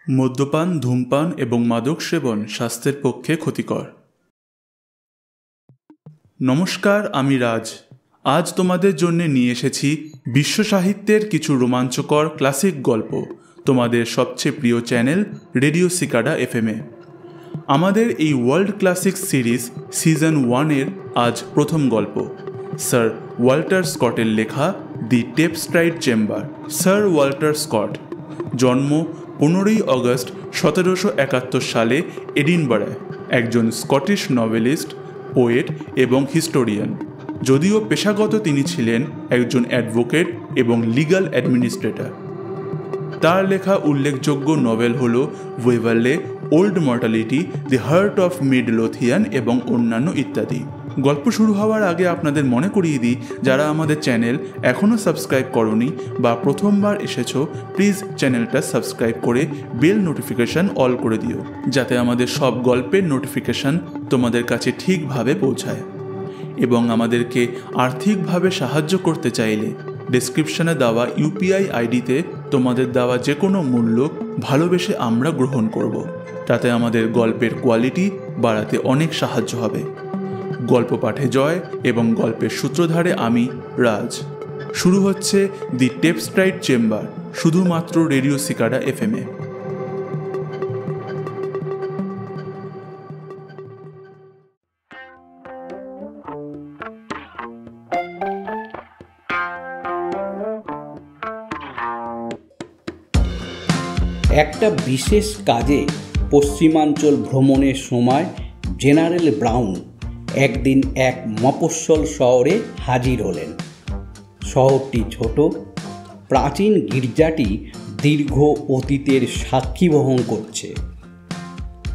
মদ্যপান, ধূমপান এবং মাদক সেবন স্বাস্থ্যের পক্ষে ক্ষতিকর। নমস্কার, আমি রাজ। আজ তোমাদের জন্য নিয়ে এসেছি বিশ্ব সাহিত্যের কিছু রোমাঞ্চকর ক্লাসিক গল্প তোমাদের সবচেয়ে প্রিয় চ্যানেল রেডিও সিকাডা FM-এ। আমাদের এই ওয়ার্ল্ড ক্লাসিক সিরিজ সিজন 1-এর আজ প্রথম গল্প, স্যার ওয়াল্টার স্কটের লেখা দি টেপস্ট্রাইড চেম্বার। স্যার ওয়াল্টার স্কট জন্ম 15ই অগস্ট 1771 সালে এডিনবরায়, একজন স্কটিশ নভেলিস্ট, পোয়েট এবং হিস্টোরিয়ান। যদিও পেশাগত তিনি ছিলেন একজন অ্যাডভোকেট এবং লিগ্যাল অ্যাডমিনিস্ট্রেটর। তার লেখা উল্লেখযোগ্য নভেল হল Waverley, Old Mortality, the Heart of Midlothian এবং অন্যান্য ইত্যাদি। গল্প শুরু হওয়ার আগে আপনাদের মনে করিয়ে দিই, যারা আমাদের চ্যানেল এখনও সাবস্ক্রাইব করনি বা প্রথমবার এসেছো, প্লিজ চ্যানেলটা সাবস্ক্রাইব করে বেল নোটিফিকেশান অল করে দিও, যাতে আমাদের সব গল্পের নোটিফিকেশান তোমাদের কাছে ঠিকভাবে পৌঁছায়। এবং আমাদেরকে আর্থিকভাবে সাহায্য করতে চাইলে ডেসক্রিপশনে দেওয়া UPI আইডিতে তোমাদের দেওয়া যে কোনো মূল্য ভালোবেসে আমরা গ্রহণ করব। তাতে আমাদের গল্পের কোয়ালিটি বাড়াতে অনেক সাহায্য হবে। গল্প পাঠে জয় এবং গল্পের সূত্রধারে আমি রাজ। শুরু হচ্ছে দি টেপস্ট্রাইড চেম্বার, শুধুমাত্র রেডিও সিকাডা FM-এ। একটা বিশেষ কাজে পশ্চিমাঞ্চল ভ্রমণের সময় জেনারেল ব্রাউন একদিন এক মফস্বল শহরে হাজির হলেন। শহরটি ছোট, প্রাচীন গির্জাটি দীর্ঘ অতীতের সাক্ষী বহন করছে।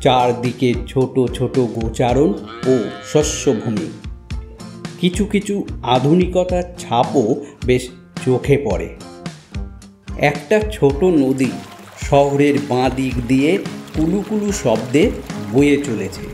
চারদিকে ছোট ছোট গোচারণ ও শস্যভূমি। কিছু কিছু আধুনিকতার ছাপও বেশ চোখে পড়ে। একটা ছোট নদী শহরের বাঁ দিক দিয়ে কুলুকুলু শব্দে বয়ে চলেছে।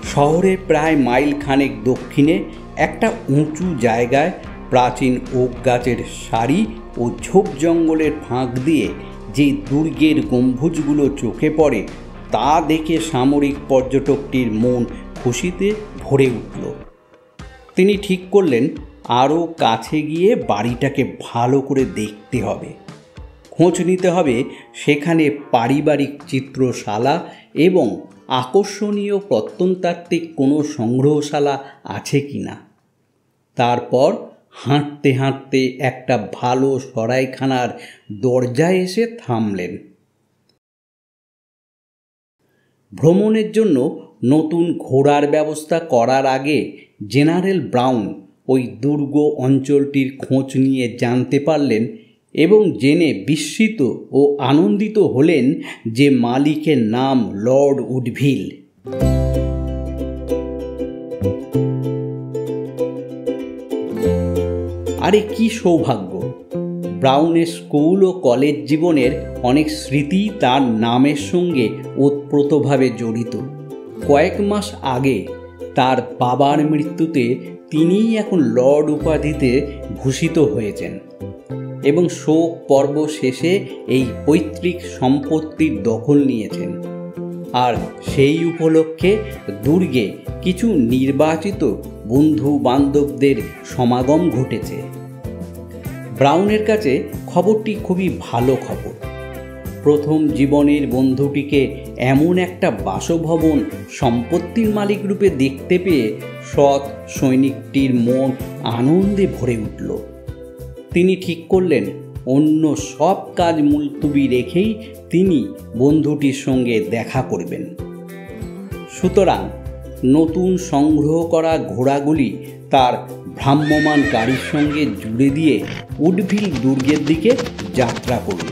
শহরে প্রায় মাইল খানেক দক্ষিণে একটা উঁচু জায়গায় প্রাচীন ওক গাছের সারি ও ঝোপ জঙ্গলের ফাঁক দিয়ে যে দুর্গের গম্বুজগুলো চোখে পড়ে, তা দেখে সামরিক পর্যটকটির মন খুশিতে ভরে উঠল। তিনি ঠিক করলেন আরও কাছে গিয়ে বাড়িটাকে ভালো করে দেখতে হবে। খোঁজ নিতে হবে সেখানে পারিবারিক চিত্রশালা এবং আকর্ষণীয় প্রত্নতাত্ত্বিক কোনো সংগ্রহশালা আছে কি না। তারপর হাঁটতে হাঁটতে একটা ভালো সরাইখানার দরজায় এসে থামলেন। ভ্রমণের জন্য নতুন ঘোড়ার ব্যবস্থা করার আগে জেনারেল ব্রাউন ওই দুর্গ অঞ্চলটির খোঁজ নিয়ে জানতে পারলেন এবং জেনে বিস্মিত ও আনন্দিত হলেন যে মালিকের নাম লর্ড উডভিল। আরে কি সৌভাগ্য! ব্রাউনের স্কুল ও কলেজ জীবনের অনেক স্মৃতি তার নামের সঙ্গে ওতপ্রোতভাবে জড়িত। কয়েক মাস আগে তার বাবার মৃত্যুতে তিনিই এখন লর্ড উপাধিতে ভূষিত হয়েছেন এবং শোক পর্ব শেষে এই পৈতৃক সম্পত্তির দখল নিয়েছেন। আর সেই উপলক্ষে দুর্গে কিছু নির্বাচিত বন্ধু বান্ধবদের সমাগম ঘটেছে। ব্রাউনের কাছে খবরটি খুবই ভালো খবর। প্রথম জীবনের বন্ধুটিকে এমন একটা বাসভবন সম্পত্তির মালিক রূপে দেখতে পেয়ে সৎ সৈনিকটির মন আনন্দে ভরে উঠল। তিনি ঠিক করলেন অন্য সব কাজ মুলতুবি রেখেই তিনি বন্ধুটির সঙ্গে দেখা করবেন। সুতরাং নতুন সংগ্রহ করা ঘোড়াগুলি তার ভ্রাম্যমান গাড়ির সঙ্গে জুড়ে দিয়ে উডভিল দুর্গের দিকে যাত্রা করল।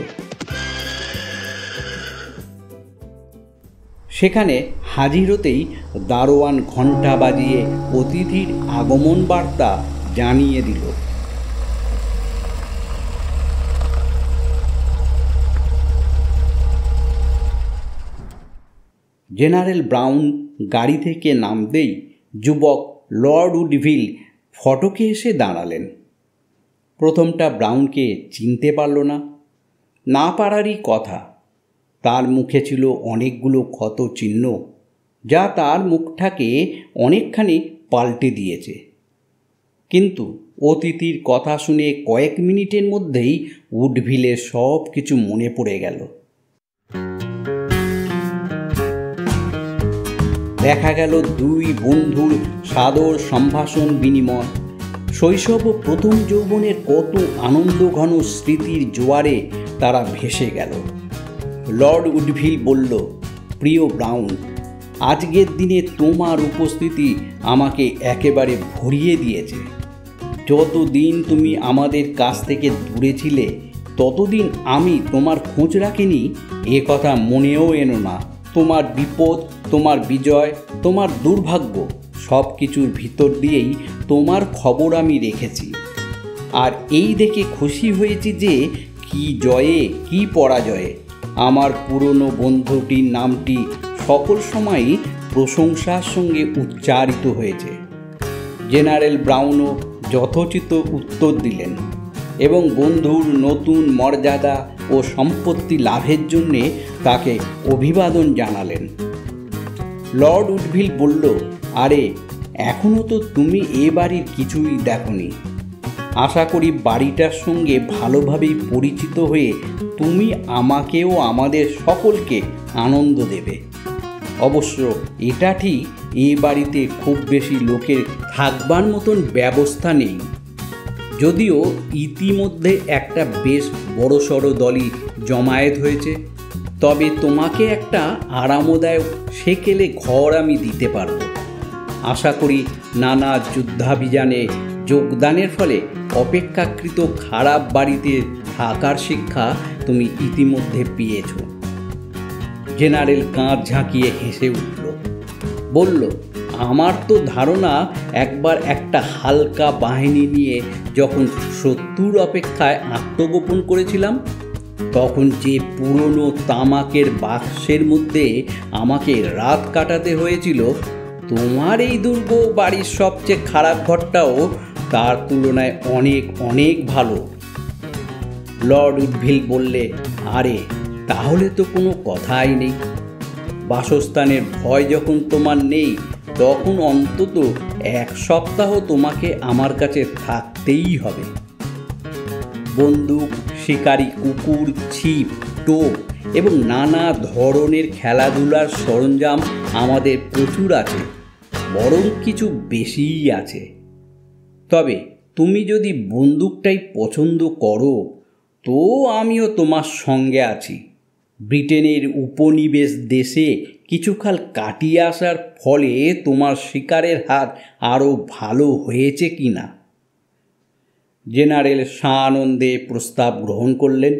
সেখানে হাজির হতেই দারোয়ান ঘণ্টা বাজিয়ে অতিথির আগমন বার্তা জানিয়ে দিল। জেনারেল ব্রাউন গাড়ি থেকে নামতেই যুবক লর্ড উডভিল ফটকে এসে দাঁড়ালেন। প্রথমটা ব্রাউনকে চিনতে পারল না, না পারারই কথা। তার মুখে ছিল অনেকগুলো ক্ষত চিহ্ন, যা তার মুখটাকে অনেকখানি পাল্টে দিয়েছে। কিন্তু অতিথির কথা শুনে কয়েক মিনিটের মধ্যেই উডভিলের সব কিছু মনে পড়ে গেল। দেখা গেল দুই বন্ধুর সাদর সম্ভাষণ বিনিময়। শৈশব ও প্রথম যৌবনের কত আনন্দঘন স্মৃতির জোয়ারে তারা ভেসে গেল। লর্ড উডভিল বলল, প্রিয় ব্রাউন, আজকের দিনে তোমার উপস্থিতি আমাকে একেবারে ভরিয়ে দিয়েছে। যতদিন তুমি আমাদের কাছ থেকে দূরে ছিলে ততদিন আমি তোমার খোঁজ রাখিনি এ কথা মনেও এনো না। তোমার বিপদ, তোমার বিজয়, তোমার দুর্ভাগ্য সব কিছুর ভিতর দিয়েই তোমার খবর আমি রেখেছি। আর এই দেখে খুশি হয়েছি যে কি জয়ে কি পরাজয়ে আমার পুরনো বন্ধুটির নামটি সকল সময়ই প্রশংসার সঙ্গে উচ্চারিত হয়েছে। জেনারেল ব্রাউনও যথোচিত উত্তর দিলেন এবং বন্ধুর নতুন মর্যাদা ও সম্পত্তি লাভের জন্যে তাকে অভিবাদন জানালেন। লর্ড উডভিল বলল, আরে এখনও তো তুমি এ বাড়ির কিছুই দেখোনি। আশা করি বাড়িটার সঙ্গে ভালোভাবেই পরিচিত হয়ে তুমি আমাকেও আমাদের সকলকে আনন্দ দেবে। অবশ্য এটা ঠিক, এ বাড়িতে খুব বেশি লোকের থাকবার মতন ব্যবস্থা নেই, যদিও ইতিমধ্যে একটা বেশ বড়সড় দলই জমায়েত হয়েছে। তবে তোমাকে একটা আরামদায়ক সেকেলে ঘর আমি দিতে পারব। আশা করি নানা যুদ্ধাভিযানে যোগদানের ফলে অপেক্ষাকৃত খারাপ বাড়িতে থাকার শিক্ষা তুমি ইতিমধ্যে পেয়েছ। জেনারেল কাঁধ ঝাঁকিয়ে হেসে উঠল, বলল, আমার তো ধারণা একবার একটা হালকা বাহিনী নিয়ে যখন শত্রুর অপেক্ষায় আত্মগোপন করেছিলাম তখন যে পুরনো তামাকের বাক্সের মধ্যে আমাকে রাত কাটাতে হয়েছিল, তোমার এই দুর্গ বাড়ির সবচেয়ে খারাপ ঘরটাও তার তুলনায় অনেক অনেক ভালো। লর্ড উডভিল বললে, আরে তাহলে তো কোনো কথাই নেই। বাসস্থানের ভয় যখন তোমার নেই তখন অন্তত 1 সপ্তাহ তোমাকে আমার কাছে থাকতেই হবে। বন্দুক, শিকারি কুকুর, ছিপ, টোপ এবং নানা ধরনের খেলাধুলার সরঞ্জাম আমাদের প্রচুর আছে, বরং কিছু বেশিই আছে। তবে তুমি যদি বন্দুকটাই পছন্দ করো তো আমিও তোমার সঙ্গে আছি। ব্রিটেনের উপনিবেশ দেশে কিছুকাল কাটিয়ে আসার ফলে তোমার শিকারের হাত আরও ভালো হয়েছে কি না? জেনারেল সানন্দে প্রস্তাব গ্রহণ করলেন।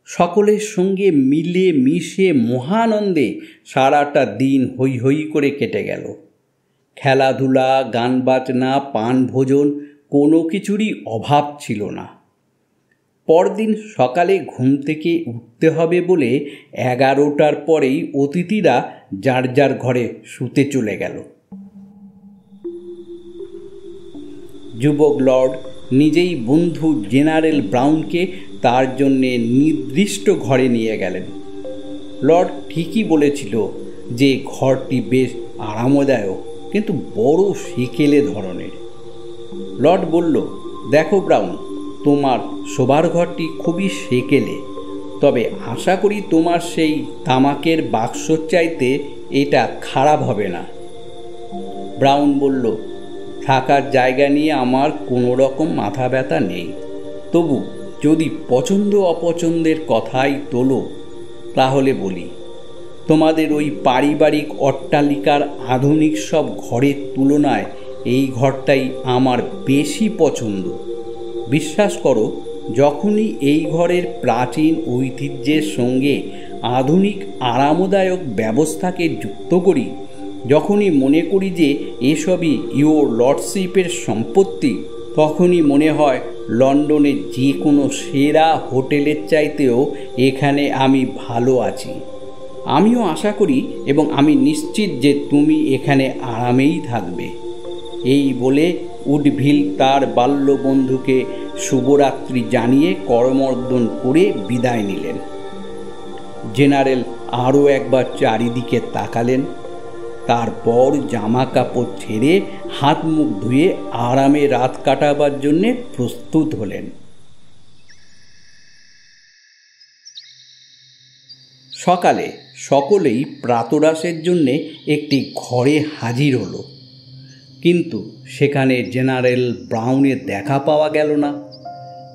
সকলের সঙ্গে মিলে মিশে মহানন্দে সারাটা দিন হৈ হৈ করে কেটে গেল। খেলাধুলা, গান বাজনা, পান ভোজন কোনো কিছুরই অভাব ছিল না। পরদিন সকালে ঘুম থেকে উঠতে হবে বলে 11টার পরেই অতিথিরা যার যার ঘরে শুতে চলে গেল। যুবক লর্ড নিজেই বন্ধু জেনারেল ব্রাউনকে তার জন্যে নির্দিষ্ট ঘরে নিয়ে গেলেন। লর্ড ঠিকই বলেছিল যে ঘরটি বেশ আরামদায়ক, কিন্তু বড় সেকেলে ধরনের। লর্ড বলল, দেখো ব্রাউন, তোমার শোবার ঘরটি খুবই সেকেলে, তবে আশা করি তোমার সেই তামাকের বাক্সর চাইতে এটা খারাপ হবে না। ব্রাউন বলল, থাকার জায়গা নিয়ে আমার কোনো রকম মাথা ব্যথা নেই, তবু যদি পছন্দ অপছন্দের কথাই তোলো তাহলে বলি, তোমাদের ওই পারিবারিক অট্টালিকার আধুনিক সব ঘরের তুলনায় এই ঘরটাই আমার বেশি পছন্দ। বিশ্বাস করো, যখনই এই ঘরের প্রাচীন ঐতিহ্যের সঙ্গে আধুনিক আরামদায়ক ব্যবস্থাকে যুক্ত করি, যখনই মনে করি যে এসবই ইওর লর্ডশিপের সম্পত্তি, তখনই মনে হয় লন্ডনের যে কোনো সেরা হোটেলের চাইতেও এখানে আমি ভালো আছি। আমিও আশা করি এবং আমি নিশ্চিত যে তুমি এখানে আরামেই থাকবে। এই বলে উডভিল তার বাল্যবন্ধুকে শুভরাত্রি জানিয়ে করমর্দন করে বিদায় নিলেন। জেনারেল আরও একবার চারিদিকে তাকালেন, তারপর জামা কাপড় ছেড়ে হাত মুখ ধুয়ে আরামে রাত কাটাবার জন্যে প্রস্তুত হলেন। সকালে সকলেই প্রাতরাশের জন্যে একটি ঘরে হাজির হলো, কিন্তু সেখানে জেনারেল ব্রাউনের দেখা পাওয়া গেল না।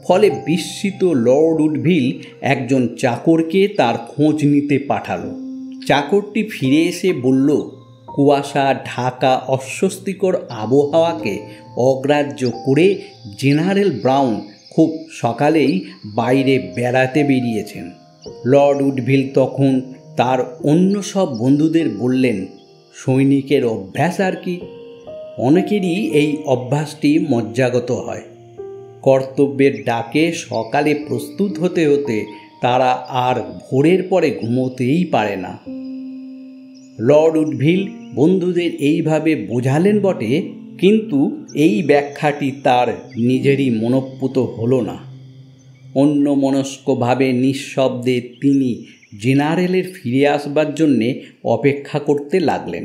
ফলে বিস্মিত লর্ড উডভিল একজন চাকরকে তার খোঁজ নিতে পাঠালো। চাকরটি ফিরে এসে বলল, কুয়াশা ঢাকা অস্বস্তিকর আবহাওয়াকে অগ্রাহ্য করে জেনারেল ব্রাউন খুব সকালেই বাইরে বেড়াতে বেরিয়েছেন। লর্ড উডভিল তখন তার অন্য সব বন্ধুদের বললেন, সৈনিকের অভ্যাস আর কি, অনেকেরই এই অভ্যাসটি মজ্জাগত হয়। কর্তব্যের ডাকে সকালে প্রস্তুত হতে হতে তারা আর ভোরের পরে ঘুমোতেই পারে না। লর্ড উডভিল বন্ধুদের এইভাবে বোঝালেন বটে, কিন্তু এই ব্যাখ্যাটি তার নিজেরই মনঃপূত হলো না। অন্যমনস্কভাবে নিঃশব্দে তিনি জেনারেলের ফিরে আসবার জন্যে অপেক্ষা করতে লাগলেন।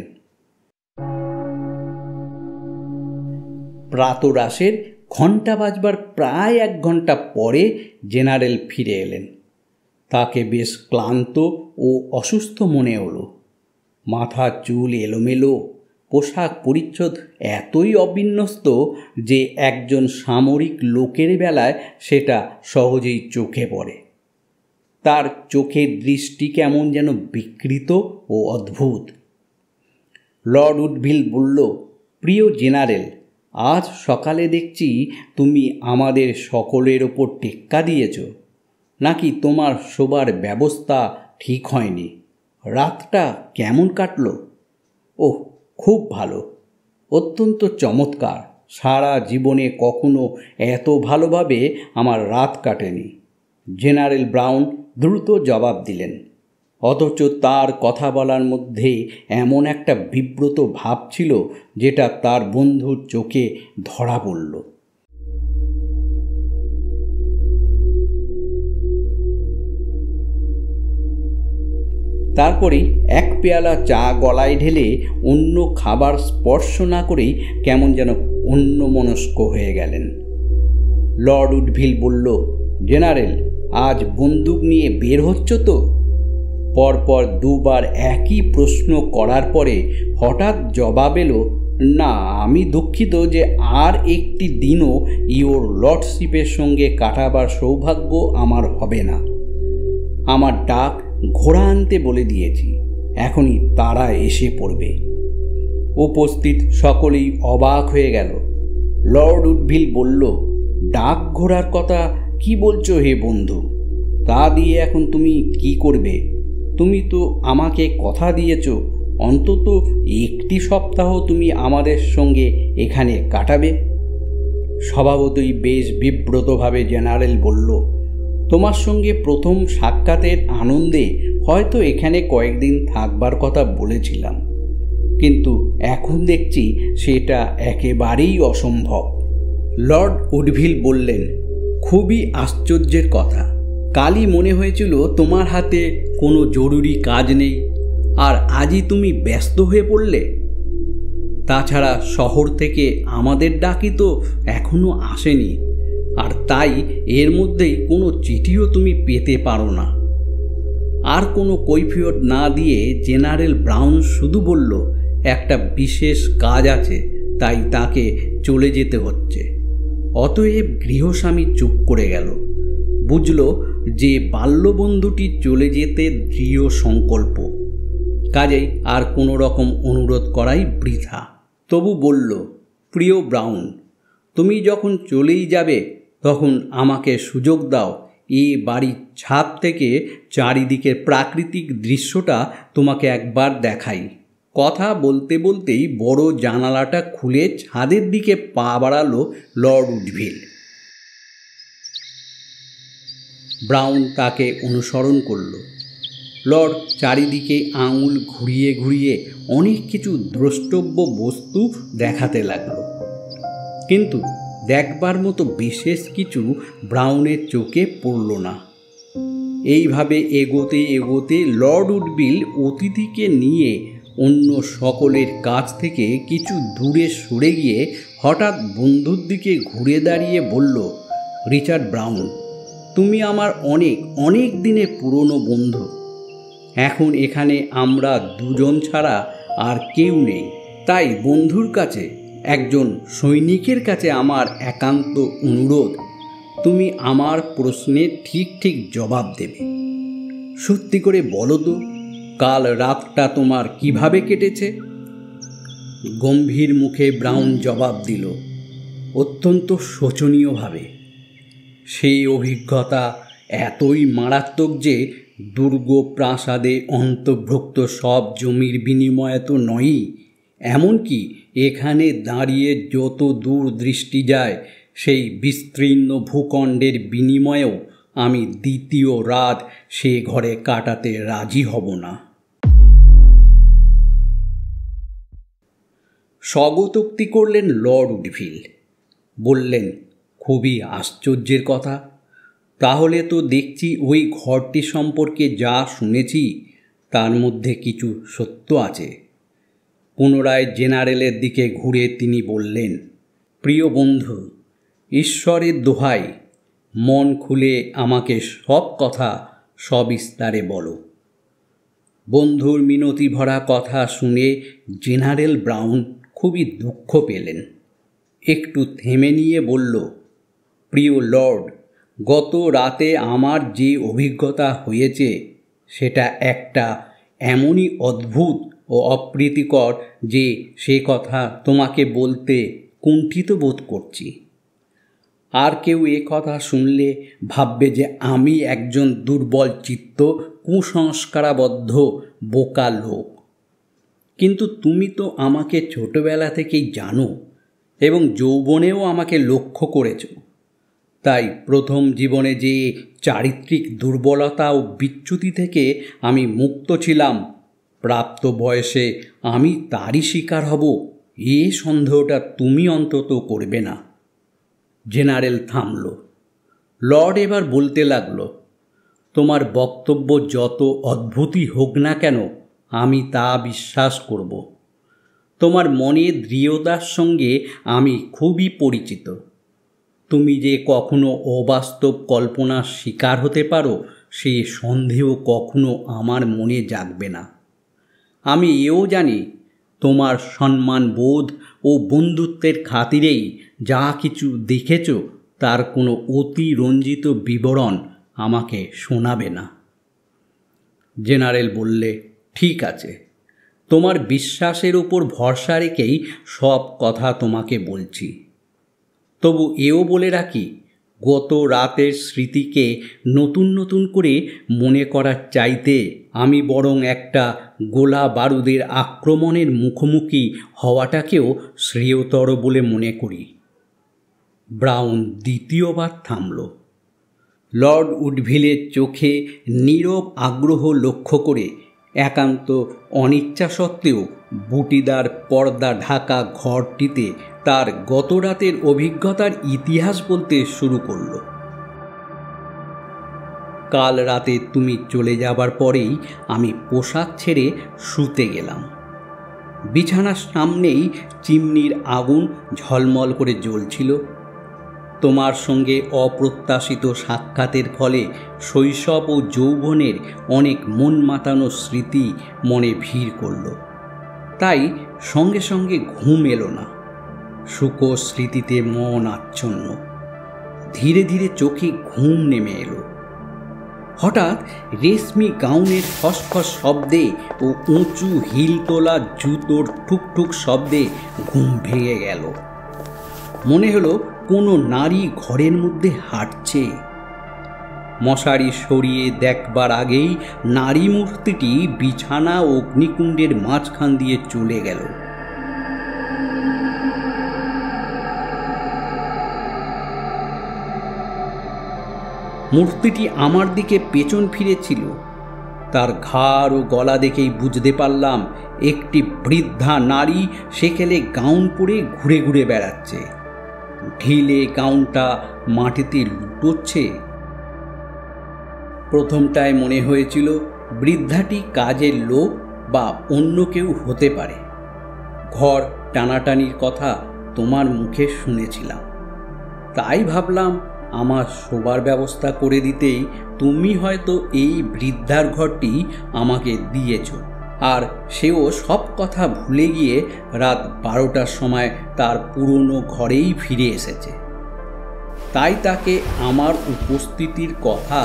প্রাতরাশের ঘণ্টা বাজবার প্রায় 1 ঘণ্টা পরে জেনারেল ফিরে এলেন। তাকে বেশ ক্লান্ত ও অসুস্থ মনে হলো। মাথার চুল এলোমেলো, পোশাক পরিচ্ছদ এতই অবিন্যস্ত যে একজন সামরিক লোকের বেলায় সেটা সহজেই চোখে পড়ে। তার চোখের দৃষ্টি কেমন যেন বিকৃত ও অদ্ভুত। লর্ড উডভিল বলল, প্রিয় জেনারেল, আজ সকালে দেখছি তুমি আমাদের সকলের ওপর টেক্কা দিয়েছ, নাকি তোমার শোবার ব্যবস্থা ঠিক হয়নি? রাতটা কেমন কাটলো? ওহ, খুব ভালো, অত্যন্ত চমৎকার। সারা জীবনে কখনো এত ভালোভাবে আমার রাত কাটেনি। জেনারেল ব্রাউন দ্রুত জবাব দিলেন, অথচ তার কথা বলার মধ্যে এমন একটা বিব্রত ভাব ছিল যেটা তার বন্ধুর চোখে ধরা পড়ল। তারপরেই 1 পেয়ালা চা গলায় ঢেলে অন্য খাবার স্পর্শ না করেই কেমন যেন অন্যমনস্ক হয়ে গেলেন। লর্ড উডভিল বলল, জেনারেল, আজ বন্দুক নিয়ে বের হচ্ছ তো? পরপর 2 বার একই প্রশ্ন করার পরে হঠাৎ জবাব এলো, না, আমি দুঃখিত যে আর একটি দিনও ইওর লর্ডশিপের সঙ্গে কাটাবার সৌভাগ্য আমার হবে না। আমার ডাক ঘোড়া আনতে বলে দিয়েছি, এখনই তারা এসে পড়বে। উপস্থিত সকলেই অবাক হয়ে গেল। লর্ড উডভিল বলল, ডাক ঘোড়ার কথা কি বলছো হে বন্ধু? তা দিয়ে এখন তুমি কি করবে? তুমি তো আমাকে কথা দিয়েছ অন্তত 1টি সপ্তাহ তুমি আমাদের সঙ্গে এখানে কাটাবে। স্বভাবতই বেশ বিব্রতভাবে জেনারেল বলল, তোমার সঙ্গে প্রথম সাক্ষাতের আনন্দে হয়তো এখানে কয়েকদিন থাকবার কথা বলেছিলাম, কিন্তু এখন দেখছি সেটা একেবারেই অসম্ভব। লর্ড উডভিল বললেন, খুবই আশ্চর্যের কথা। কালই মনে হয়েছিল তোমার হাতে কোনো জরুরি কাজ নেই, আর আজই তুমি ব্যস্ত হয়ে পড়লে। তাছাড়া শহর থেকে আমাদের ডাকি তো এখনো আসেনি, আর তাই এর মধ্যেই কোনো চিঠিও তুমি পেতে পারো না। আর কোনো কৈফিয়ত না দিয়ে জেনারেল ব্রাউন শুধু বলল, একটা বিশেষ কাজ আছে, তাই তাকে চলে যেতে হচ্ছে। অতএব গৃহস্বামী চুপ করে গেল। বুঝল যে বাল্যবন্ধুটি চলে যেতে দৃঢ় সংকল্প, কাজেই আর কোনো রকম অনুরোধ করাই বৃথা। তবু বলল, প্রিয় ব্রাউন, তুমি যখন চলেই যাবে তখন আমাকে সুযোগ দাও এ বাড়ির ছাদ থেকে চারিদিকের প্রাকৃতিক দৃশ্যটা তোমাকে একবার দেখাই। কথা বলতে বলতেই বড় জানালাটা খুলে ছাদের দিকে পা বাড়ালো লর্ড উডভিল। ব্রাউন তাকে অনুসরণ করল। লর্ড চারিদিকে আঙুল ঘুরিয়ে ঘুরিয়ে অনেক কিছু দ্রষ্টব্য বস্তু দেখাতে লাগল, কিন্তু দেখবার মতো বিশেষ কিছু ব্রাউনের চোখে পড়ল না। এইভাবে এগোতে এগোতে লর্ড উডভিল অতিথিকে নিয়ে অন্য সকলের কাছ থেকে কিছু দূরে সরে গিয়ে হঠাৎ বন্ধুর দিকে ঘুরে দাঁড়িয়ে বলল, রিচার্ড ব্রাউন, তুমি আমার অনেক অনেক দিনের পুরনো বন্ধু। এখন এখানে আমরা দুজন ছাড়া আর কেউ নেই। তাই বন্ধুর কাছে, একজন সৈনিকের কাছে আমার একান্ত অনুরোধ, তুমি আমার প্রশ্নের ঠিক ঠিক জবাব দেবে। সত্যি করে বলো তো, কাল রাতটা তোমার কিভাবে কেটেছে? গম্ভীর মুখে ব্রাউন জবাব দিল, অত্যন্ত শোচনীয়ভাবে। সেই অভিজ্ঞতা এতই মারাত্মক যে দুর্গ প্রাসাদে অন্তর্ভুক্ত সব জমির বিনিময়ে তো নয়ই, এমনকি এখানে দাঁড়িয়ে যত দূর দৃষ্টি যায় সেই বিস্তীর্ণ ভূখণ্ডের বিনিময়েও আমি দ্বিতীয় রাত সে ঘরে কাটাতে রাজি হব না। স্বগতোক্তি করলেন লর্ড উডভিল। বললেন, খুবই আশ্চর্যের কথা। তাহলে তো দেখছি ওই ঘরটি সম্পর্কে যা শুনেছি তার মধ্যে কিছু সত্য আছে। পুনরায় জেনারেলের দিকে ঘুরে তিনি বললেন, প্রিয় বন্ধু, ঈশ্বরের দোহাই, মন খুলে আমাকে সব কথা সবিস্তারে বলো। বন্ধুর মিনতি ভরা কথা শুনে জেনারেল ব্রাউন খুবই দুঃখ পেলেন। একটু থেমে নিয়ে বলল, প্রিয় লর্ড, গত রাতে আমার যে অভিজ্ঞতা হয়েছে সেটা একটা এমনই অদ্ভুত ও অপ্রীতিকর যে সে কথা তোমাকে বলতে কুণ্ঠিত বোধ করছি। আর কেউ এ কথা শুনলে ভাববে যে আমি একজন দুর্বল চিত্ত, কুসংস্কারাবদ্ধ বোকা লোক। কিন্তু তুমি তো আমাকে ছোটবেলা থেকেই জানো এবং যৌবনেও আমাকে লক্ষ্য করেছ। তাই প্রথম জীবনে যে চারিত্রিক দুর্বলতা ও বিচ্যুতি থেকে আমি মুক্ত ছিলাম, প্রাপ্ত বয়সে আমি তারই শিকার হব, এ সন্দেহটা তুমি অন্তত করবে না। জেনারেল থামল। লর্ড এবার বলতে লাগল, তোমার বক্তব্য যত অদ্ভুতই হোক না কেন আমি তা বিশ্বাস করব। তোমার মনের দৃঢ়তার সঙ্গে আমি খুবই পরিচিত। তুমি যে কখনো অবাস্তব কল্পনার শিকার হতে পারো সে সন্দেহ কখনো আমার মনে জাগবে না। আমি এও জানি তোমার সম্মান বোধ ও বন্ধুত্বের খাতিরেই যা কিছু দেখেছ তার কোনো অতিরঞ্জিত বিবরণ আমাকে শোনাবে না। জেনারেল বললে, ঠিক আছে, তোমার বিশ্বাসের উপর ভরসা রেখেই সব কথা তোমাকে বলছি। তবু এও বলে রাখি, গত রাতের স্মৃতিকে নতুন নতুন করে মনে করার চাইতে আমি বরং একটা গোলা বারুদের আক্রমণের মুখোমুখি হওয়াটাকেও শ্রেয়তর বলে মনে করি। ব্রাউন দ্বিতীয়বার থামল। লর্ড উডভিলের চোখে নীরব আগ্রহ লক্ষ্য করে একান্ত অনিচ্ছা সত্ত্বেও বুটিদার পর্দা ঢাকা ঘরটিতে তার গত রাতের অভিজ্ঞতার ইতিহাস বলতে শুরু করল। কাল রাতে তুমি চলে যাবার পরেই আমি পোশাক ছেড়ে শুতে গেলাম। বিছানার সামনেই চিমনির আগুন ঝলমল করে জ্বলছিল। তোমার সঙ্গে অপ্রত্যাশিত সাক্ষাতের ফলে শৈশব ও যৌবনের অনেক মন মাতানো স্মৃতি মনে ভিড় করল। তাই সঙ্গে সঙ্গে ঘুম এলো না। শুকো স্মৃতিতে মন আচ্ছন্ন। ধীরে ধীরে চোখে ঘুম নেমে এলো। হঠাৎ রেশমি গাউনের খসখস শব্দে ও উঁচু হিল তোলা জুতোর ঠুকঠুক শব্দে ঘুম ভেঙে গেল। মনে হলো কোনো নারী ঘরের মধ্যে হাঁটছে। মশারি সরিয়ে দেখবার আগেই নারী মূর্তিটি বিছানা ও অগ্নিকুণ্ডের মাঝখান দিয়ে চলে গেল। মূর্তিটি আমার দিকে পেছন ফিরেছিল। তার ঘাড় ও গলা দেখেই বুঝতে পারলাম একটি বৃদ্ধা নারী সেখানে গাউন পরে ঘুরে ঘুরে বেড়াচ্ছে। ঢিলে গাউনটা মাটিতে লুটোচ্ছে। প্রথমটায় মনে হয়েছিল বৃদ্ধাটি কাজের লোক বা অন্য কেউ হতে পারে। ঘর টানাটানির কথা তোমার মুখে শুনেছিলাম, তাই ভাবলাম আমার শোবার ব্যবস্থা করে দিতেই তুমি হয়তো এই বৃদ্ধার ঘরটি আমাকে দিয়েছ। আর সেও সব কথা ভুলে গিয়ে রাত 12টার সময় তার পুরনো ঘরেই ফিরে এসেছে। তাই তাকে আমার উপস্থিতির কথা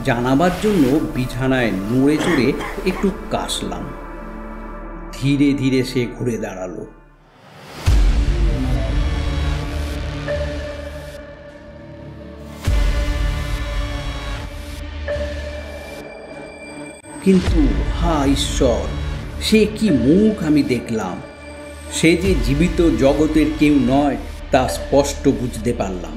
জানাবার জন্য বিছানায় নড়ে চড়ে একটু কাশলাম। ধীরে ধীরে সে ঘুরে দাঁড়ালো। কিন্তু হা ঈশ্বর, সে কি মুখ আমি দেখলাম! সে যে জীবিত জগতের কেউ নয় তা স্পষ্ট বুঝতে পারলাম।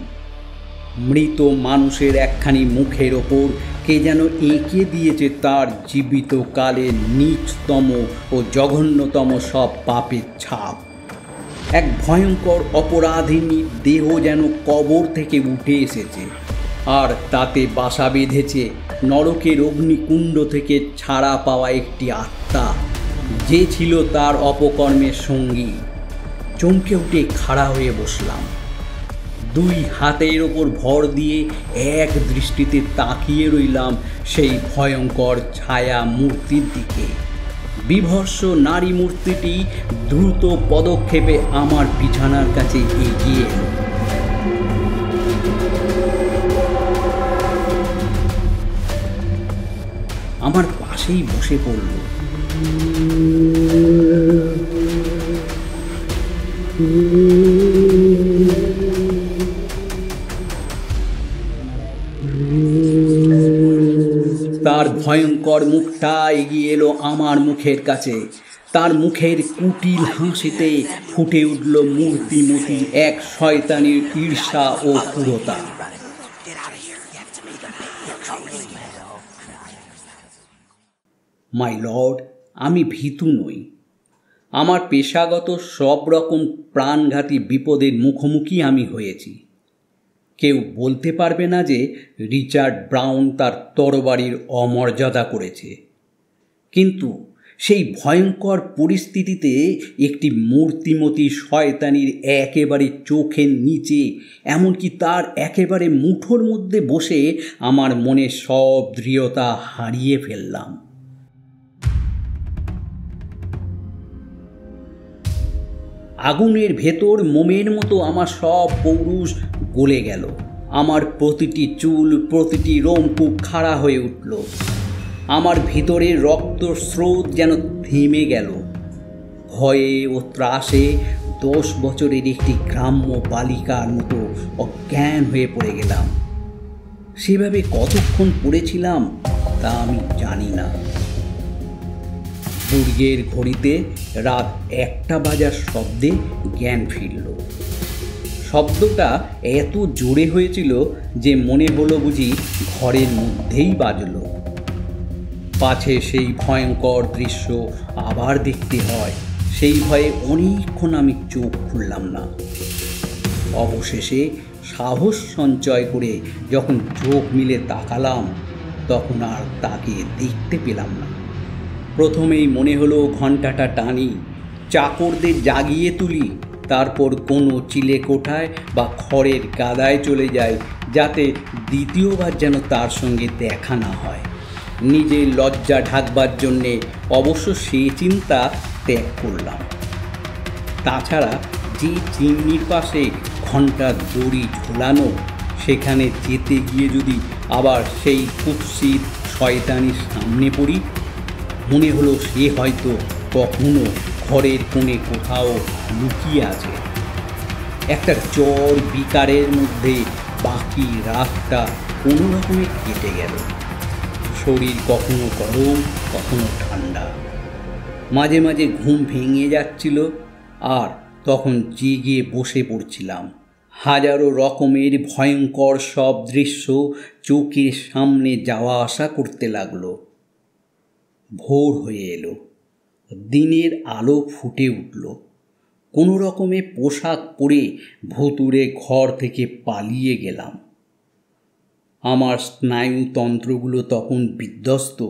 মৃত মানুষের একখানি মুখের ওপর কে যেন এঁকে দিয়েছে তার জীবিত কালের নীচতম ও জঘন্যতম সব পাপের ছাপ। এক ভয়ঙ্কর অপরাধিনীর দেহ যেন কবর থেকে উঠে এসেছে, আর তাতে বাসা বেঁধেছে নরকের অগ্নিকুণ্ড থেকে ছাড়া পাওয়া একটি আত্মা, যে ছিল তার অপকর্মের সঙ্গী। চমকে উঠে খাড়া হয়ে বসলাম। 2 হাতের ওপর ভর দিয়ে এক দৃষ্টিতে তাকিয়ে রইলাম সেই ভয়ঙ্কর ছায়া মূর্তির দিকে। বিভৎস নারী মূর্তিটি দ্রুত পদক্ষেপে আমার বিছানার কাছে এগিয়ে এলো। আমার পাশেই বসে পড়ল। তার ভয়ঙ্কর মুখটা এগিয়ে এলো আমার মুখের কাছে। তার মুখের কুটিল হাসিতে ফুটে উঠল মূর্তিমতী এক শয়তানির ঈর্ষা ও ক্রূরতা। মাই লর্ড, আমি ভীতু নই। আমার পেশাগত সব রকম প্রাণঘাতী বিপদের মুখোমুখি আমি হয়েছি। কেউ বলতে পারবে না যে রিচার্ড ব্রাউন তার তরবারির অমর্যাদা করেছে। কিন্তু সেই ভয়ঙ্কর পরিস্থিতিতে একটি মূর্তিমতী শয়তানির একেবারে চোখের নিচে, এমনকি তার একেবারে মুঠোর মধ্যে বসে আমার মনের সব দৃঢ়তা হারিয়ে ফেললাম। আগুনের ভেতর মোমের মতো আমার সব পৌরুষ গলে গেল। আমার প্রতিটি চুল, প্রতিটি রোমকূপ খাড়া হয়ে উঠল। আমার ভিতরের রক্তস্রোত যেন থেমে গেল। ভয়ে ও ত্রাসে 10 বছরের একটি গ্রাম্য বালিকার মতো অজ্ঞান হয়ে পড়ে গেলাম। সেভাবে কতক্ষণ পড়েছিলাম তা আমি জানি না। দুর্গের ঘড়িতে রাত 1টা বাজার শব্দে জ্ঞান ফিরল। শব্দটা এত জোরে হয়েছিল যে মনে হলো বুঝি ঘরের মধ্যেই বাজল। পাছে সেই ভয়ঙ্কর দৃশ্য আবার দেখতে হয়, সেই ভয়ে অনেকক্ষণ আমি চোখ খুললাম না। অবশেষে সাহস সঞ্চয় করে যখন চোখ মিলে তাকালাম, তখন আর তাকে দেখতে পেলাম না। প্রথমেই মনে হলো ঘণ্টাটা টানি, চাকরদের জাগিয়ে তুলি, তারপর কোনো চিলে কোঠায় বা খড়ের গাদায় চলে যাই, যাতে দ্বিতীয়বার যেন তার সঙ্গে দেখা না হয়। নিজের লজ্জা ঢাকবার জন্যে অবশ্য সেই চিন্তা ত্যাগ করলাম। তাছাড়া যে চিমনির পাশে ঘণ্টার দড়ি ঝোলানো, সেখানে যেতে গিয়ে যদি আবার সেই কুৎসিত শয়তানির সামনে পড়ি, মনে হলো সে হয়তো কখনো ঘরের কোণে কোথাও লুকিয়ে আছে। একটা জ্বর বিকারের মধ্যে বাকি রাতটা কোনো রকমে কেটে গেল। শরীর কখনো গরম, কখনো ঠান্ডা। মাঝে মাঝে ঘুম ভেঙে যাচ্ছিল, আর তখন জেগে বসে পড়ছিলাম। হাজারো রকমের ভয়ঙ্কর সব দৃশ্য চোখের সামনে যাওয়া আসা করতে লাগলো। ভোর হয়ে এলো, দিনের আলো ফুটে উঠল। কোনো রকমে পোশাক পরে ভুতুড়ে ঘর থেকে পালিয়ে গেলাম। আমার স্নায়ুতন্ত্রগুলো তখন বিধ্বস্ত।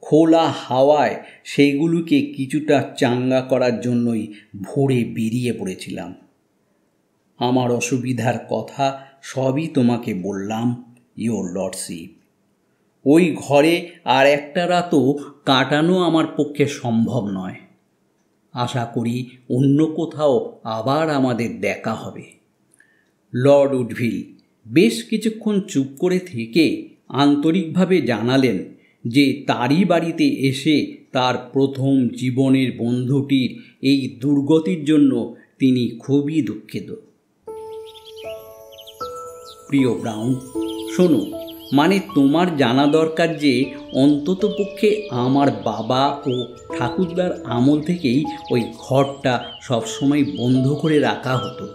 খোলা হাওয়ায় সেইগুলোকে কিছুটা চাঙ্গা করার জন্যই ভোরে বেরিয়ে পড়েছিলাম। আমার অসুবিধার কথা সবই তোমাকে বললাম, ইয়োর লর্ডশিপ। ওই ঘরে আর একটা রাতও কাটানো আমার পক্ষে সম্ভব নয়। আশা করি অন্য কোথাও আবার আমাদের দেখা হবে। লর্ড উডভিল বেশ কিছুক্ষণ চুপ করে থেকে আন্তরিকভাবে জানালেন যে তারই বাড়িতে এসে তার প্রথম জীবনের বন্ধুটির এই দুর্গতির জন্য তিনি খুবই দুঃখিত। প্রিয় ব্রাউন, শোনো, মানে তোমার জানা দরকার যে অন্ততপক্ষে আমার বাবা ও ঠাকুরদার আমল থেকেই ওই ঘরটা সবসময় বন্ধ করে রাখা হতো।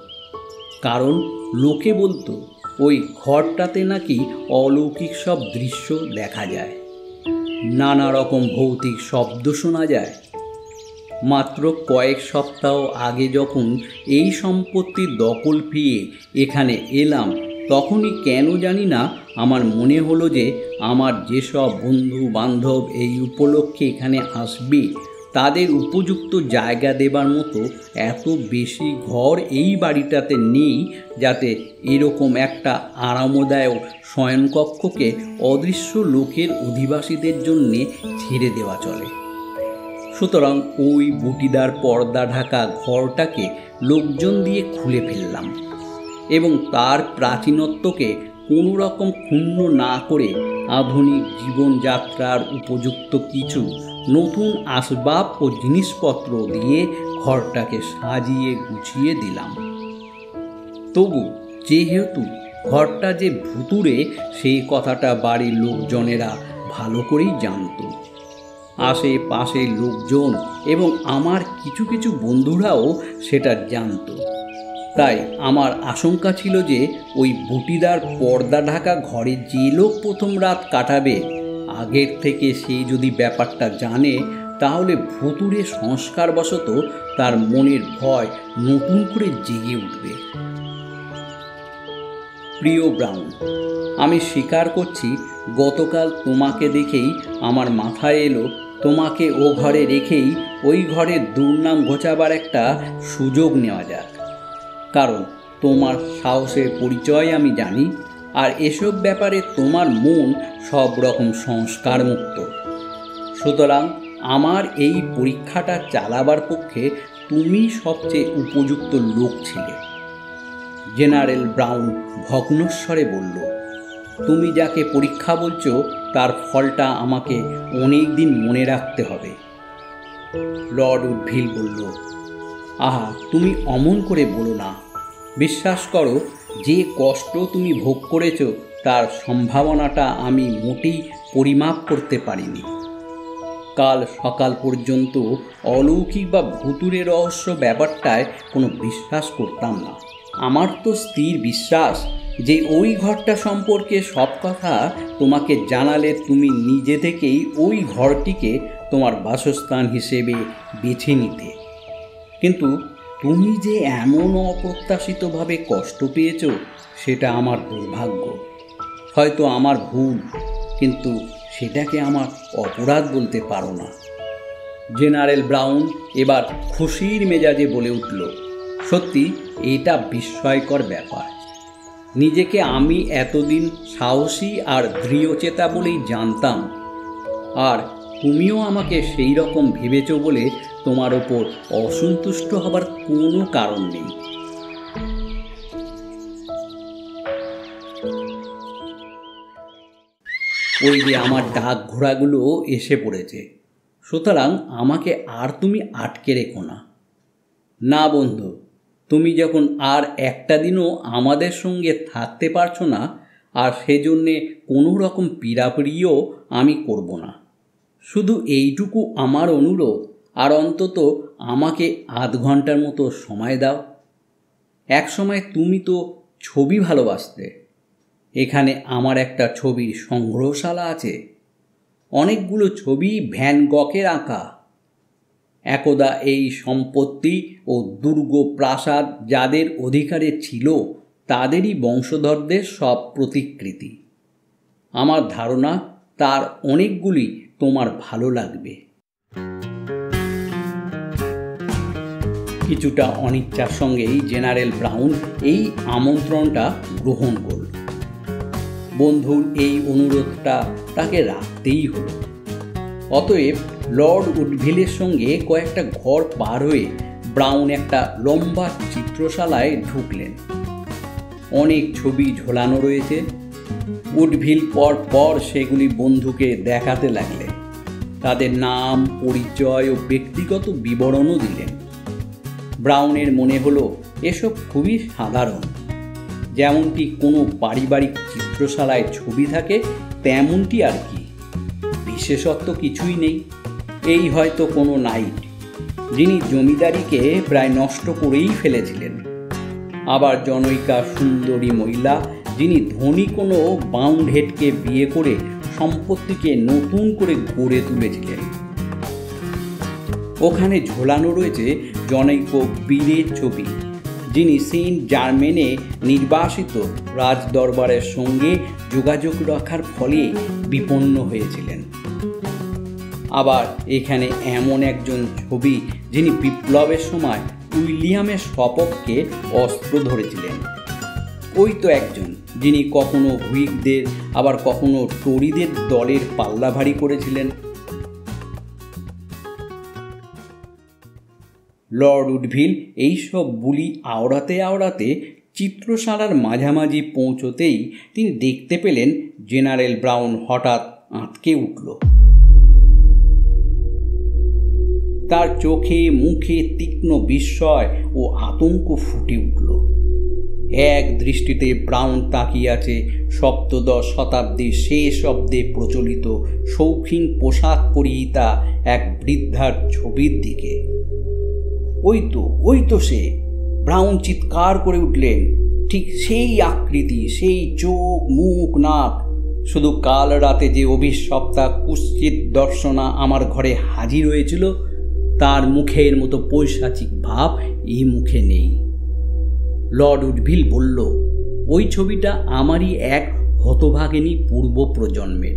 কারণ লোকে বলতো ওই ঘরটাতে নাকি অলৌকিক সব দৃশ্য দেখা যায়, নানা রকম ভৌতিক শব্দ শোনা যায়। মাত্র কয়েক সপ্তাহ আগে যখন এই সম্পত্তির দখল পেয়ে এখানে এলাম, তখনই কেন জানি না আমার মনে হলো যে আমার যেসব বন্ধু বান্ধব এই উপলক্ষে এখানে আসবে তাদের উপযুক্ত জায়গা দেবার মতো এত বেশি ঘর এই বাড়িটাতে নেই যাতে এরকম একটা আরামদায়ক শয়নকক্ষকে অদৃশ্য লোকের অধিবাসীদের জন্যে ছেড়ে দেওয়া চলে। সুতরাং ওই বুটিদার পর্দা ঢাকা ঘরটাকে লোকজন দিয়ে খুলে ফেললাম এবং তার প্রাচীনত্বকে কোনো রকম ক্ষুণ্ণ না করে আধুনিক জীবনযাত্রার উপযুক্ত কিছু নতুন আসবাব ও জিনিসপত্র দিয়ে ঘরটাকে সাজিয়ে গুছিয়ে দিলাম। তবু যেহেতু ঘরটা যে ভুতুড়ে সেই কথাটা বাড়ির লোকজনেরা ভালো করেই জানত। আশেপাশের লোকজন এবং আমার কিছু কিছু বন্ধুরাও সেটা জানত। তাই আমার আশঙ্কা ছিল যে ওই বুটিদার পর্দা ঢাকা ঘরে যে লোক প্রথম রাত কাটাবে আগের থেকে সে যদি ব্যাপারটা জানে তাহলে ভুতুড়ে সংস্কারবশত তার মনের ভয় নতুন করে জেগে উঠবে। প্রিয় ব্রাউন, আমি স্বীকার করছি গতকাল তোমাকে দেখেই আমার মাথায় এলো তোমাকে ও ঘরে রেখেই ওই ঘরের দুর্নাম ঘোচাবার একটা সুযোগ নেওয়া যাক। কারণ তোমার সাহসের পরিচয় আমি জানি, আর এসব ব্যাপারে তোমার মন সব রকম সংস্কার মুক্ত। সুতরাং আমার এই পরীক্ষাটা চালাবার পক্ষে তুমি সবচেয়ে উপযুক্ত লোক ছিলে। জেনারেল ব্রাউন ভগ্নস্বরে বলল, তুমি যাকে পরীক্ষা বলছো তার ফলটা আমাকে অনেক দিন মনে রাখতে হবে। লর্ড উডভিল বলল, আহা, তুমি অমন করে বলো না। বিশ্বাস করো, যে কষ্ট তুমি ভোগ করেছ তার সম্ভাবনাটা আমি মোটেই পরিমাপ করতে পারিনি। কাল সকাল পর্যন্ত অলৌকিক বা ভুতুরে রহস্য ব্যাপারটায় কোনো বিশ্বাস করতাম না। আমার তো স্থির বিশ্বাস যে ওই ঘরটা সম্পর্কে সব কথা তোমাকে জানালে তুমি নিজে থেকেই ওই ঘরটিকে তোমার বাসস্থান হিসেবে বেছে নিতে। কিন্তু তুমি যে এমন অপ্রত্যাশিতভাবে কষ্ট পেয়েছ সেটা আমার দুর্ভাগ্য। হয়তো আমার ভুল, কিন্তু সেটাকে আমার অপরাধ বলতে পারো না। জেনারেল ব্রাউন এবার খুশির মেজাজে বলে উঠল, সত্যি এটা বিস্ময়কর ব্যাপার। নিজেকে আমি এতদিন সাহসী আর দৃঢ়চেতা বলেই জানতাম, আর তুমিও আমাকে সেই রকম ভেবেছ বলে তোমার ওপর অসন্তুষ্ট হবার কোনো কারণ নেই। ওই যে আমার ডাক ঘোড়াগুলো এসে পড়েছে, সুতরাং আমাকে আর তুমি আটকে রেখো না। না বন্ধু, তুমি যখন আর একটা দিনও আমাদের সঙ্গে থাকতে পারছো না, আর সেজন্যে কোনো রকম পীড়াপিড়িও আমি করব না। শুধু এইটুকু আমার অনুরোধ, আর অন্তত আমাকে আধ ঘন্টার মতো সময় দাও। এক সময় তুমি তো ছবি ভালোবাসতে। এখানে আমার একটা ছবির সংগ্রহশালা আছে, অনেকগুলো ছবি ভ্যান গকের আঁকা। একদা এই সম্পত্তি ও দুর্গ প্রাসাদ যাদের অধিকারে ছিল তাদেরই বংশধরদের সব প্রতিকৃতি। আমার ধারণা তার অনেকগুলি তোমার ভালো লাগবে। কিছুটা অনিচ্ছার সঙ্গেই জেনারেল ব্রাউন এই আমন্ত্রণটা গ্রহণ করল। বন্ধুর এই অনুরোধটা তাকে রাখতেই হলো। অতএব লর্ড উডভিলের সঙ্গে কয়েকটা ঘর পার হয়ে ব্রাউন একটা লম্বা চিত্রশালায় ঢুকলেন। অনেক ছবি ঝোলানো রয়েছে। উডভিল পর পর সেগুলি বন্ধুকে দেখাতে লাগলেন। তাদের নাম, পরিচয় ও ব্যক্তিগত বিবরণও দিলেন। ব্রাউনের মনে হলো এসব খুবই সাধারণ, যেমনটি কোনো পারিবারিক চিত্রশালায় ছবি থাকে তেমনটি আর কি, বিশেষত্ব কিছুই নেই। এই হয়তো কোনো নাইট যিনি জমিদারিকে প্রায় নষ্ট করেই ফেলেছিলেন, আবার জনৈকা সুন্দরী মহিলা যিনি ধনী কোনো বাউন্ডহেডকে বিয়ে করে সম্পত্তিকে নতুন করে গড়ে তুলেছিলেন। ওখানে ঝোলানো রয়েছে জনৈক বীরের ছবি যিনি সেন্ট জার্মেনে নির্বাসিত রাজদরবারের সঙ্গে যোগাযোগ রাখার ফলে বিপন্ন হয়েছিলেন। আবার এখানে এমন একজন ছবি যিনি বিপ্লবের সময় উইলিয়ামের সপক্ষে অস্ত্র ধরেছিলেন। ওই তো একজন যিনি কখনো হুইগদের আবার কখনো টরিদের দলের পাল্লা ভারী করেছিলেন। লর্ড উডভিল এইসব বুলি আওড়াতে আওড়াতে চিত্রশালার মাঝামাঝি পৌঁছতেই তিনি দেখতে পেলেন জেনারেল ব্রাউন হঠাৎ আঁতকে উঠল। তার চোখে মুখে তীক্ষ্ণ বিস্ময় ও আতঙ্ক ফুটে উঠল। এক দৃষ্টিতে ব্রাউন তাকিয়ে আছে সপ্তদশ শতাব্দীর শেষ অব্দে প্রচলিত শৌখিন পোশাক পরিহিতা এক বৃদ্ধার ছবির দিকে। ওই তো সে! ব্রাউন চিৎকার করে উঠলেন। ঠিক সেই আকৃতি, সেই চোখ, মুখ, নাক। শুধু কাল রাতে যে অভিশপ্তা কুৎসিত দর্শনা আমার ঘরে হাজির হয়েছিল তার মুখের মতো পৈশাচিক ভাব এই মুখে নেই। লর্ড উডভিল বলল, ওই ছবিটা আমারই এক হতভাগিনী পূর্ব প্রজন্মের।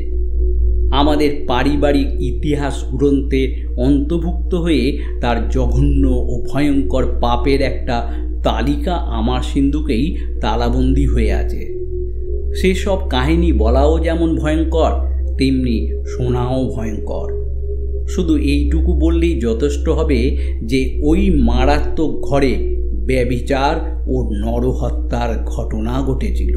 আমাদের পারিবারিক ইতিহাস গ্রন্থে অন্তর্ভুক্ত হয়ে তার জঘন্য ও ভয়ঙ্কর পাপের একটা তালিকা আমার সিন্ধুকেই তালাবন্দি হয়ে আছে। সেসব কাহিনী বলাও যেমন ভয়ঙ্কর, তেমনি শোনাও ভয়ঙ্কর। শুধু এইটুকু বললেই যথেষ্ট হবে যে ওই মারাত্মক ঘরে ব্যভিচার ও নরহত্যার ঘটনা ঘটেছিল।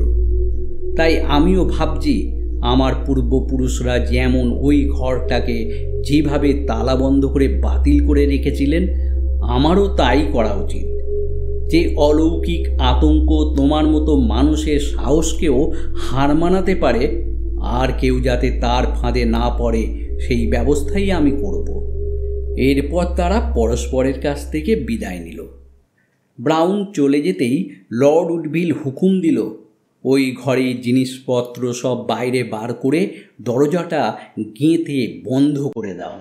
তাই আমিও ভাবছি আমার পূর্বপুরুষরা যেমন ওই ঘরটাকে যেভাবে তালাবন্ধ করে বাতিল করে রেখেছিলেন, আমারও তাই করা উচিত। যে অলৌকিক আতঙ্ক তোমার মতো মানুষের সাহসকেও হার মানাতে পারে, আর কেউ যাতে তার ফাঁদে না পড়ে সেই ব্যবস্থাই আমি করব। এরপর তারা পরস্পরের কাছ থেকে বিদায় নিল। ব্রাউন চলে যেতেই লর্ড উডভিল হুকুম দিল, ওই ঘরের জিনিসপত্র সব বাইরে বার করে দরজাটা গেঁথে বন্ধ করে দাও।